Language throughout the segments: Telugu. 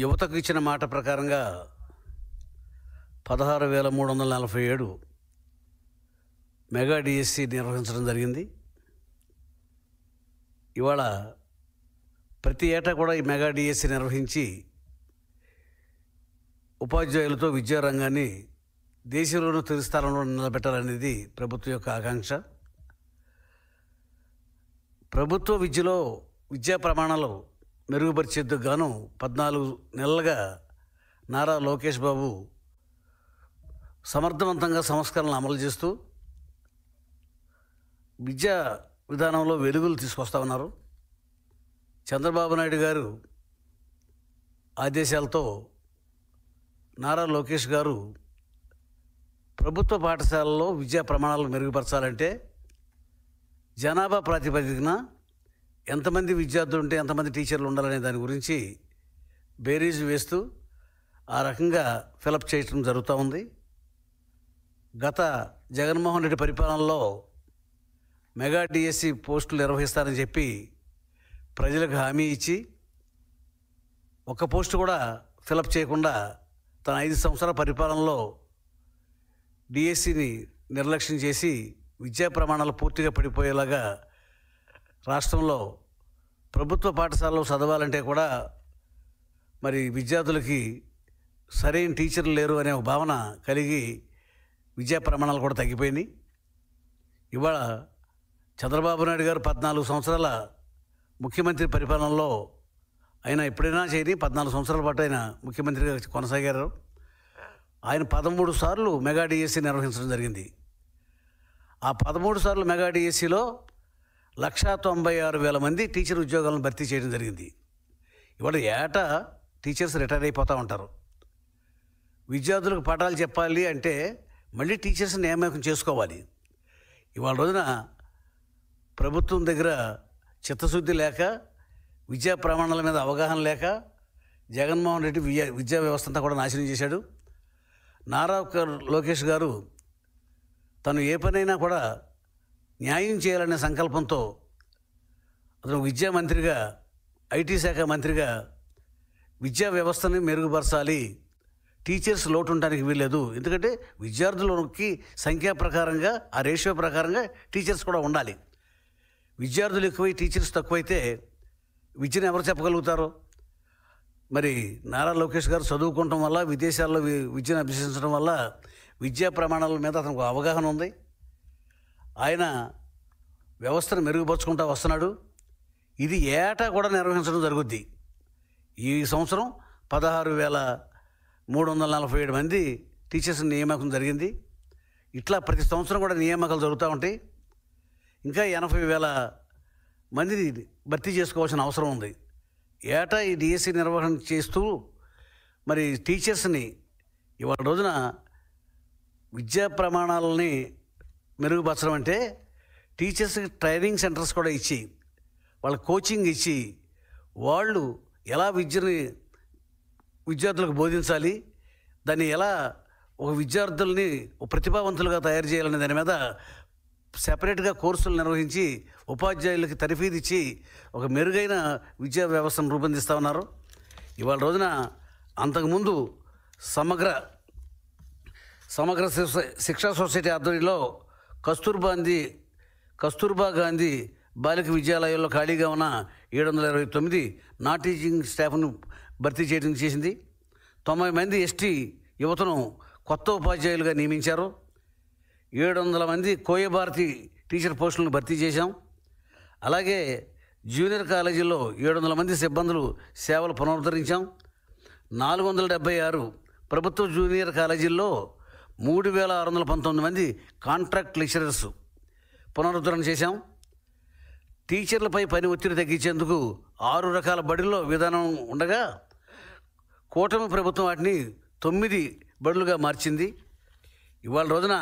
యువతకు ఇచ్చిన మాట ప్రకారంగా 16,347 మెగా డిఎస్సి నిర్వహించడం జరిగింది. ఇవాళ ప్రతి ఏటా కూడా ఈ మెగా డిఎస్సి నిర్వహించి ఉపాధ్యాయులతో విద్యారంగాన్ని దేశంలోనూ తొలి స్థానంలో నిలబెట్టాలనేది ప్రభుత్వం యొక్క ఆకాంక్ష. ప్రభుత్వ విద్యలో విద్యా ప్రమాణాలు మెరుగుపరిచేందుకు గాను 14 నెలలుగా నారా లోకేష్ బాబు సమర్థవంతంగా సంస్కరణలు అమలు చేస్తూ విద్యా విధానంలో వెలుగులు తీసుకొస్తా ఉన్నారు. చంద్రబాబు నాయుడు గారు ఆదేశాలతో నారా లోకేష్ గారు ప్రభుత్వ పాఠశాలల్లో విద్యా ప్రమాణాలు మెరుగుపరచాలంటే జనాభా ప్రాతిపదికన ఎంతమంది విద్యార్థులు ఉంటే ఎంతమంది టీచర్లు ఉండాలనే దాని గురించి బేరీజు వేస్తూ ఆ రకంగా ఫిలప్ చేయటం జరుగుతూ ఉంది. గత జగన్మోహన్ రెడ్డి పరిపాలనలో మెగా డిఎస్సి పోస్టులు నిర్వహిస్తారని చెప్పి ప్రజలకు హామీ ఇచ్చి ఒక్క పోస్టు కూడా ఫిలప్ చేయకుండా తన 5 సంవత్సరాల పరిపాలనలో డిఎస్సిని నిర్లక్ష్యం చేసి విద్యా ప్రమాణాలు పూర్తిగా పడిపోయేలాగా రాష్ట్రంలో ప్రభుత్వ పాఠశాలలో చదవాలంటే కూడా మరి విద్యార్థులకి సరైన టీచర్లు లేరు అనే ఒక భావన కలిగి విద్యా ప్రమాణాలు కూడా తగ్గిపోయినాయి. ఇవాళ చంద్రబాబు నాయుడు గారు 14 సంవత్సరాల ముఖ్యమంత్రి పరిపాలనలో ఆయన ఎప్పుడైనా చేయని 14 సంవత్సరాల పాటు ఆయన ముఖ్యమంత్రిగా కొనసాగారు. ఆయన 13 సార్లు మెగా డిఎస్సి నిర్వహించడం జరిగింది. ఆ 13 సార్లు మెగా డిఎస్సిలో 196,000 మంది టీచర్ ఉద్యోగాలను భర్తీ చేయడం జరిగింది. ఇవాళ ఏటా టీచర్స్ రిటైర్ అయిపోతూ ఉంటారు. విద్యార్థులకు పాఠాలు చెప్పాలి అంటే మళ్ళీ టీచర్స్ నియామకం చేసుకోవాలి. ఇవాళ రోజున ప్రభుత్వం దగ్గర చిత్తశుద్ధి లేక విద్యా ప్రమాణాల మీద అవగాహన లేక జగన్మోహన్ రెడ్డి విద్యా వ్యవస్థ అంతా కూడా నాశనం చేశాడు. నారా లోకేష్ గారు తను ఏ పనైనా కూడా న్యాయం చేయాలనే సంకల్పంతో అతను విద్యా మంత్రిగా, ఐటీ శాఖ మంత్రిగా విద్యా వ్యవస్థని మెరుగుపరచాలి, టీచర్స్ లోటు ఉండడానికి వీల్లేదు. ఎందుకంటే విద్యార్థులకి సంఖ్యా ప్రకారంగా ఆ రేషియో ప్రకారంగా టీచర్స్ కూడా ఉండాలి. విద్యార్థులు ఎక్కువై టీచర్స్ తక్కువైతే విద్యను ఎవరు చెప్పగలుగుతారో? మరి నారా లోకేష్ గారు చదువుకోవటం వల్ల, విదేశాల్లో విద్యను అభ్యసించడం వల్ల విద్యా ప్రమాణాల మీద అతనికి అవగాహన ఉంది. ఆయన వ్యవస్థను మెరుగుపరుచుకుంటూ వస్తున్నాడు. ఇది ఏటా కూడా నిర్వహించడం జరుగుద్ది. ఈ సంవత్సరం 16,347 మంది టీచర్స్ నియామకం జరిగింది. ఇట్లా ప్రతి సంవత్సరం కూడా నియామకాలు జరుగుతూ ఉంటాయి. ఇంకా 80,000 మందిని భర్తీ చేసుకోవాల్సిన అవసరం ఉంది. ఏటా ఈ డిఎస్సి నిర్వహణ చేస్తూ మరి టీచర్స్ని ఇవాళ రోజున విద్యా ప్రమాణాలని మెరుగుపరచడం అంటే టీచర్స్కి ట్రైనింగ్ సెంటర్స్ కూడా ఇచ్చి వాళ్ళ కోచింగ్ ఇచ్చి వాళ్ళు ఎలా విద్యార్థులకు బోధించాలి, దాన్ని ఎలా ఒక విద్యార్థుల్ని ప్రతిభావంతులుగా తయారు చేయాలనే దాని మీద సెపరేట్గా కోర్సులు నిర్వహించి ఉపాధ్యాయులకి తర్ఫీదు ఇచ్చి ఒక మెరుగైన విద్యా వ్యవస్థను రూపొందిస్తూ ఉన్నారు. ఇవాళ రోజున అంతకుముందు సమగ్ర శిక్షా సొసైటీ ఆధ్వర్యంలో కస్తూర్బా గాంధీ బాలిక విద్యాలయాల్లో ఖాళీగా ఉన్న 729 నాన్ టీచింగ్ స్టాఫ్ను భర్తీ చేసింది. 90 మంది ఎస్టీ యువతను కొత్త ఉపాధ్యాయులుగా నియమించారు. 700 మంది కోయభారతి టీచర్ పోస్టులను భర్తీ చేశాం. అలాగే జూనియర్ కాలేజీల్లో 700 మంది సిబ్బందులు సేవలు పునరుద్ధరించాం. 476 ప్రభుత్వ జూనియర్ కాలేజీల్లో 3,619 మంది కాంట్రాక్ట్ లెక్చరర్స్ పునరుద్ధరణ చేశాం. టీచర్లపై పని ఒత్తిడి తగ్గించేందుకు 6 రకాల బడుల్లో విధానం ఉండగా కూటమి ప్రభుత్వం వాటిని 9 బడులుగా మార్చింది. ఇవాళ రోజున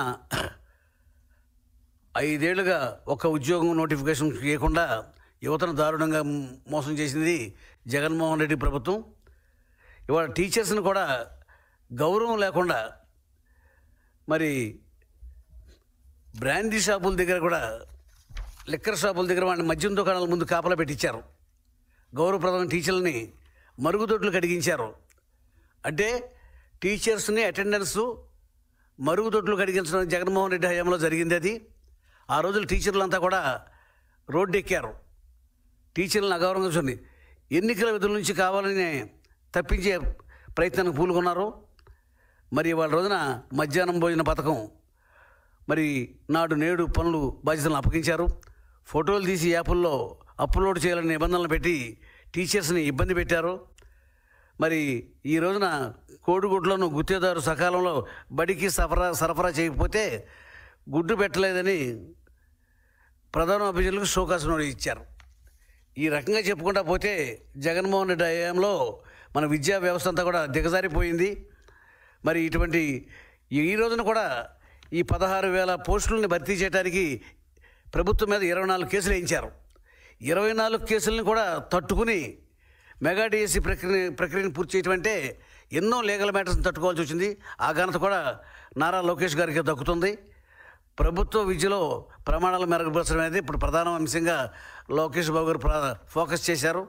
5 ఏళ్లుగా ఒక ఉద్యోగం నోటిఫికేషన్ చేయకుండా యువతను దారుణంగా మోసం చేసింది జగన్మోహన్ రెడ్డి ప్రభుత్వం. ఇవాళ టీచర్స్ని కూడా గౌరవం లేకుండా మరి బ్రాండీ షాపుల దగ్గర కూడా లిక్కర్ షాపుల దగ్గర వాళ్ళని మద్యం దుకాణాల ముందు కాపలా పెట్టించారు. గౌరవప్రదమైన టీచర్లని మరుగుదొడ్లు కడిగించారు. అంటే టీచర్స్ని అటెండెన్సు మరుగుదొడ్లు కడిగించడం జగన్మోహన్ రెడ్డి హయాంలో జరిగింది. అది ఆ రోజులు టీచర్లంతా కూడా రోడ్డు ఎక్కారు. టీచర్లను అగౌరవంగా చూడండి, ఎన్నికల విధుల నుంచి కావాలని తప్పించే ప్రయత్నానికి పూనుకున్నారు. మరి వాళ్ళ రోజున మధ్యాహ్నం భోజన పథకం, మరి నాడు నేడు పనులు బాధ్యతలను అప్పగించారు. ఫోటోలు తీసి యాప్ల్లో అప్లోడ్ చేయాలని నిబంధనలు పెట్టి టీచర్స్ని ఇబ్బంది పెట్టారు. మరి ఈ రోజున కోడిగుడ్లను గుత్తేదారు సకాలంలో బడికి సరఫరా చేయకపోతే గుడ్డు పెట్టలేదని ప్రధాన అభ్యర్థులకు షోకాస్ నోటీస్ ఇచ్చారు. ఈ రకంగా చెప్పుకుంటా పోతే జగన్మోహన్ రెడ్డి హయాంలో మన విద్యా వ్యవస్థ అంతా కూడా దిగజారిపోయింది. మరి ఇటువంటి ఈ రోజున కూడా ఈ 16,000 పోస్టులని భర్తీ చేయడానికి ప్రభుత్వం మీద 24 కేసులు వేయించారు. 24 కేసులను కూడా తట్టుకుని మెగా డిఎస్సి ప్రక్రియను పూర్తి చేయటం అంటే ఎన్నో లీగల్ మ్యాటర్స్ని తట్టుకోవాల్సి వచ్చింది. ఆ ఘనత కూడా నారా లోకేష్ గారికి దక్కుతుంది. ప్రభుత్వ విద్యలో ప్రమాణాలు మెరుగుపరచడం అనేది ఇప్పుడు ప్రధాన అంశంగా లోకేష్ బాబు గారు ఫోకస్ చేశారు.